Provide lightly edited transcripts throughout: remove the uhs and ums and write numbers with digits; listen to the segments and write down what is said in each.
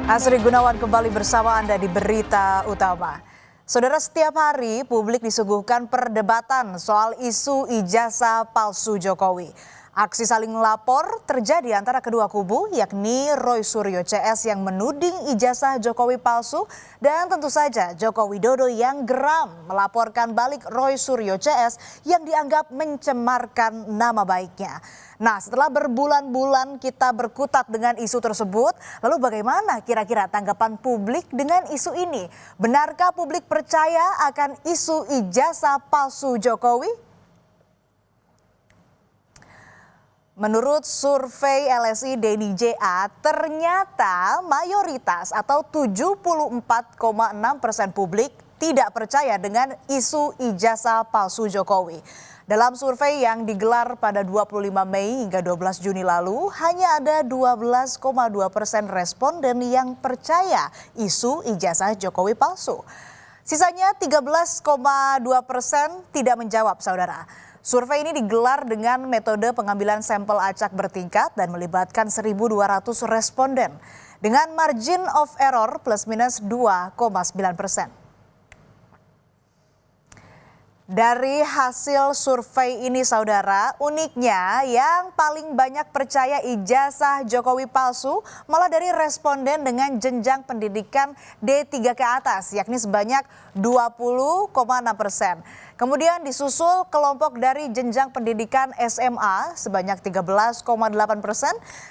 Asri Gunawan kembali bersama Anda di Berita Utama. Saudara, setiap hari publik disuguhkan perdebatan soal isu ijazah palsu Jokowi. Aksi saling lapor terjadi antara kedua kubu, yakni Roy Suryo CS yang menuding ijazah Jokowi palsu dan tentu saja Joko Widodo yang geram melaporkan balik Roy Suryo CS yang dianggap mencemarkan nama baiknya. Nah, setelah berbulan-bulan kita berkutat dengan isu tersebut, lalu bagaimana kira-kira tanggapan publik dengan isu ini? Benarkah publik percaya akan isu ijazah palsu Jokowi? Menurut survei LSI Denny JA, ternyata mayoritas atau 74,6% publik tidak percaya dengan isu ijazah palsu Jokowi. Dalam survei yang digelar pada 25 Mei hingga 12 Juni lalu, hanya ada 12,2% responden yang percaya isu ijazah Jokowi palsu. Sisanya 13,2% tidak menjawab, saudara. Survei ini digelar dengan metode pengambilan sampel acak bertingkat dan melibatkan 1.200 responden dengan margin of error plus minus 2,9%. Dari hasil survei ini, saudara, uniknya yang paling banyak percaya ijazah Jokowi palsu malah dari responden dengan jenjang pendidikan D3 ke atas, yakni sebanyak 20,6%. Kemudian disusul kelompok dari jenjang pendidikan SMA sebanyak 13,8%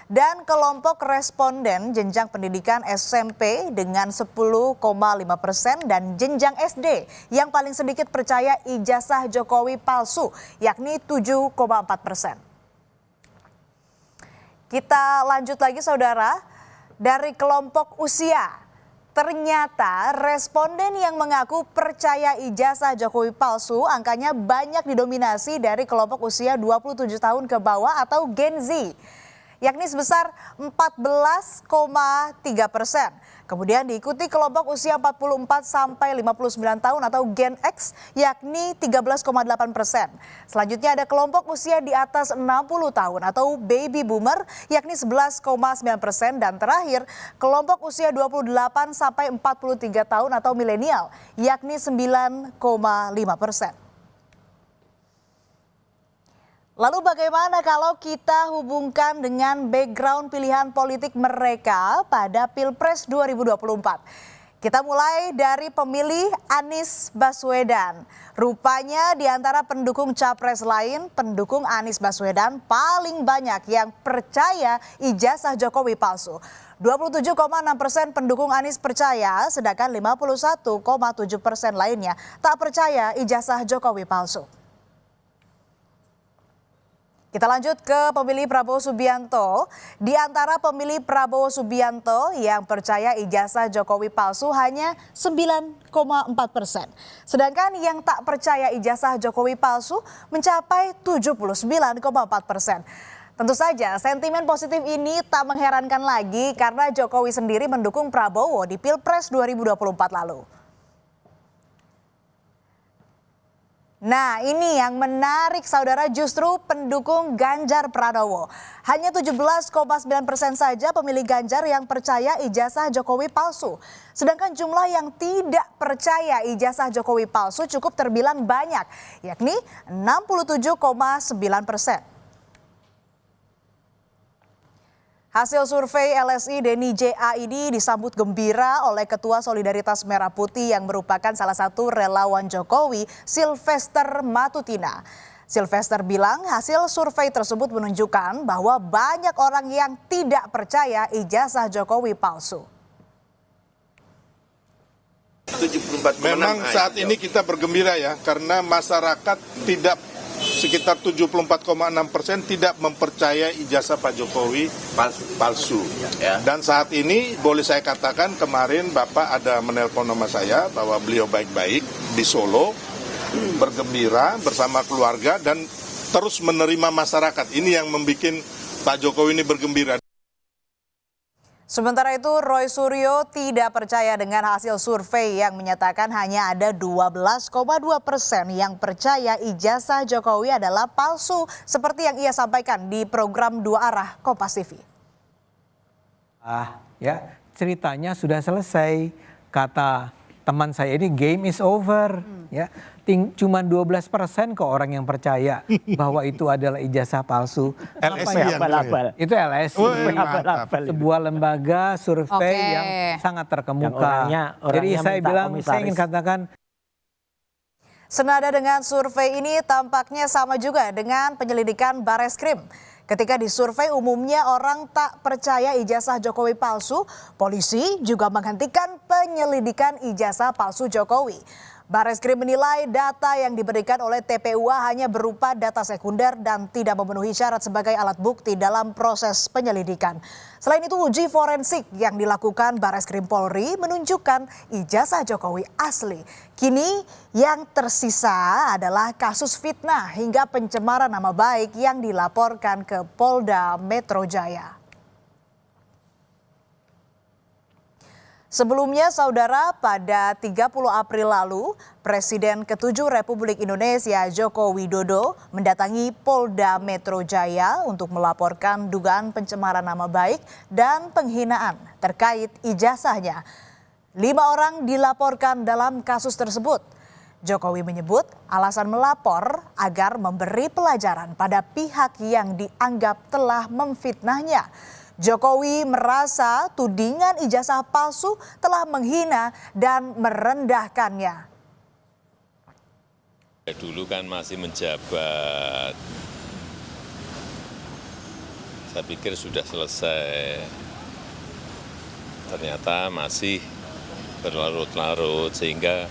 dan kelompok responden jenjang pendidikan SMP dengan 10,5% dan jenjang SD yang paling sedikit percaya ijazah Jokowi palsu yakni 7,4%. Kita lanjut lagi, saudara, dari kelompok usia. Ternyata responden yang mengaku percaya ijazah Jokowi palsu angkanya banyak didominasi dari kelompok usia 27 tahun ke bawah atau Gen Z, yakni sebesar 14,3%. Kemudian diikuti kelompok usia 44 sampai 59 tahun atau Gen X yakni 13,8%. Selanjutnya ada kelompok usia di atas 60 tahun atau Baby Boomer yakni 11,9% dan terakhir kelompok usia 28 sampai 43 tahun atau milenial yakni 9,5%. Lalu bagaimana kalau kita hubungkan dengan background pilihan politik mereka pada Pilpres 2024? Kita mulai dari pemilih Anies Baswedan. Rupanya di antara pendukung capres lain, pendukung Anies Baswedan paling banyak yang percaya ijazah Jokowi palsu. 27,6% pendukung Anies percaya, sedangkan 51,7% lainnya tak percaya ijazah Jokowi palsu. Kita lanjut ke pemilih Prabowo Subianto. Di antara pemilih Prabowo Subianto yang percaya ijazah Jokowi palsu hanya 9,4%. Sedangkan yang tak percaya ijazah Jokowi palsu mencapai 79,4%. Tentu saja sentimen positif ini tak mengherankan lagi karena Jokowi sendiri mendukung Prabowo di Pilpres 2024 lalu. Nah, ini yang menarik, saudara, justru pendukung Ganjar Pranowo. Hanya 17,9% saja pemilih Ganjar yang percaya ijazah Jokowi palsu. Sedangkan jumlah yang tidak percaya ijazah Jokowi palsu cukup terbilang banyak, yakni 67,9%. Hasil survei LSI Denny JA ini disambut gembira oleh Ketua Solidaritas Merah Putih yang merupakan salah satu relawan Jokowi, Sylvester Matutina. Sylvester bilang hasil survei tersebut menunjukkan bahwa banyak orang yang tidak percaya ijazah Jokowi palsu. Memang saat ini kita bergembira ya, karena masyarakat sekitar 74,6% tidak mempercaya ijazah Pak Jokowi palsu. Ya. Dan saat ini boleh saya katakan kemarin Bapak ada menelpon nama saya bahwa beliau baik-baik di Solo, bergembira bersama keluarga dan terus menerima masyarakat. Ini yang membuat Pak Jokowi ini bergembira. Sementara itu, Roy Suryo tidak percaya dengan hasil survei yang menyatakan hanya ada 12,2% yang percaya ijazah Jokowi adalah palsu, seperti yang ia sampaikan di program Dua Arah Kompas TV. ceritanya sudah selesai. Kata teman saya ini game is over. Ya, cuma 12% kok orang yang percaya bahwa itu adalah ijazah palsu. LSI yang Abal-abal. Itu LSI. Abal-abal. Sebuah lembaga survei yang sangat terkemuka. Jadi saya bilang, saya ingin katakan, Senada dengan survei ini tampaknya sama juga dengan penyelidikan Bareskrim. Ketika disurvei umumnya orang tak percaya ijazah Jokowi palsu, polisi juga menghentikan penyelidikan ijazah palsu Jokowi. Bareskrim menilai data yang diberikan oleh TPUA hanya berupa data sekunder dan tidak memenuhi syarat sebagai alat bukti dalam proses penyelidikan. Selain itu uji forensik yang dilakukan Bareskrim Polri menunjukkan ijazah Jokowi asli. Kini yang tersisa adalah kasus fitnah hingga pencemaran nama baik yang dilaporkan ke Polda Metro Jaya. Sebelumnya, saudara, pada 30 April lalu, Presiden ke-7 Republik Indonesia Joko Widodo mendatangi Polda Metro Jaya untuk melaporkan dugaan pencemaran nama baik dan penghinaan terkait ijazahnya. 5 orang dilaporkan dalam kasus tersebut. Jokowi menyebut alasan melapor agar memberi pelajaran pada pihak yang dianggap telah memfitnahnya. Jokowi merasa tudingan ijazah palsu telah menghina dan merendahkannya. Dulu kan masih menjabat, saya pikir sudah selesai, ternyata masih berlarut-larut sehingga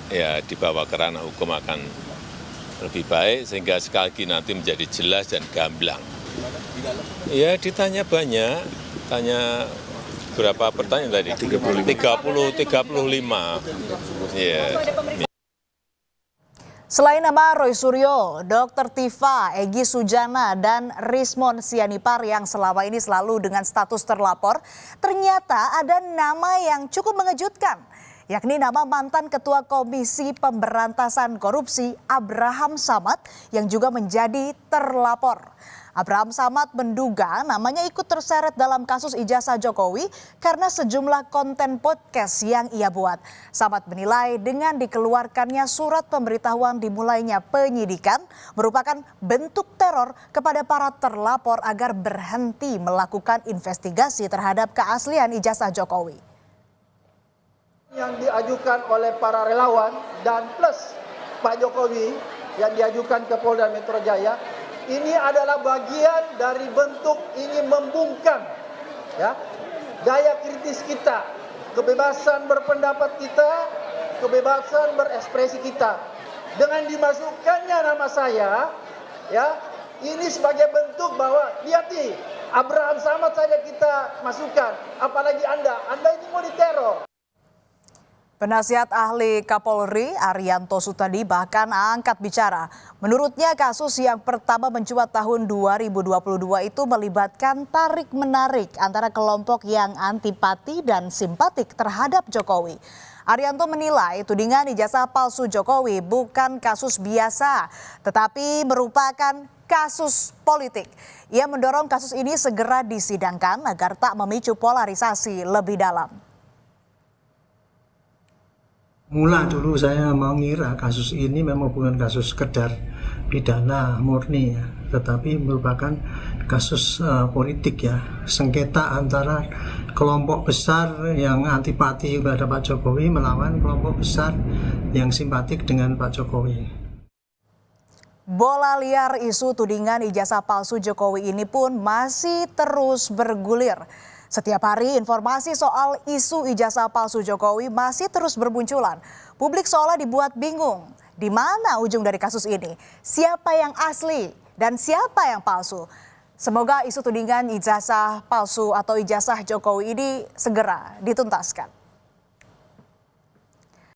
ya dibawa ke ranah hukum akan lebih baik sehingga sekali lagi nanti menjadi jelas dan gamblang. Ya ditanya banyak, tanya berapa pertanyaan tadi? 35. Ya. Selain nama Roy Suryo, Dr. Tifa, Egy Sujana, dan Rismon Sianipar yang selama ini selalu dengan status terlapor, ternyata ada nama yang cukup mengejutkan, yakni nama mantan Ketua Komisi Pemberantasan Korupsi Abraham Samad yang juga menjadi terlapor. Abraham Samad menduga namanya ikut terseret dalam kasus ijazah Jokowi karena sejumlah konten podcast yang ia buat. Samad menilai dengan dikeluarkannya surat pemberitahuan dimulainya penyidikan merupakan bentuk teror kepada para terlapor agar berhenti melakukan investigasi terhadap keaslian ijazah Jokowi. Yang diajukan oleh para relawan dan plus Pak Jokowi yang diajukan ke Polda Metro Jaya ini adalah bagian dari bentuk ingin membungkam ya gaya kritis kita, kebebasan berpendapat kita, kebebasan berekspresi kita. Dengan dimasukkannya nama saya ya, ini sebagai bentuk bahwa lihat nih Abraham Samad saja kita masukkan, apalagi Anda ini mau diteror. Penasihat ahli Kapolri Arianto Sutadi bahkan angkat bicara. Menurutnya kasus yang pertama mencuat tahun 2022 itu melibatkan tarik-menarik antara kelompok yang antipati dan simpatik terhadap Jokowi. Arianto menilai tudingan ijazah palsu Jokowi bukan kasus biasa, tetapi merupakan kasus politik. Ia mendorong kasus ini segera disidangkan agar tak memicu polarisasi lebih dalam. Mula dulu saya mengira kasus ini memang bukan kasus sekedar pidana murni ya, tetapi merupakan kasus politik ya, sengketa antara kelompok besar yang antipati kepada Pak Jokowi melawan kelompok besar yang simpatik dengan Pak Jokowi. Bola liar isu tudingan ijazah palsu Jokowi ini pun masih terus bergulir. Setiap hari informasi soal isu ijazah palsu Jokowi masih terus bermunculan. Publik seolah dibuat bingung. Di mana ujung dari kasus ini? Siapa yang asli dan siapa yang palsu? Semoga isu tudingan ijazah palsu atau ijazah Jokowi ini segera dituntaskan.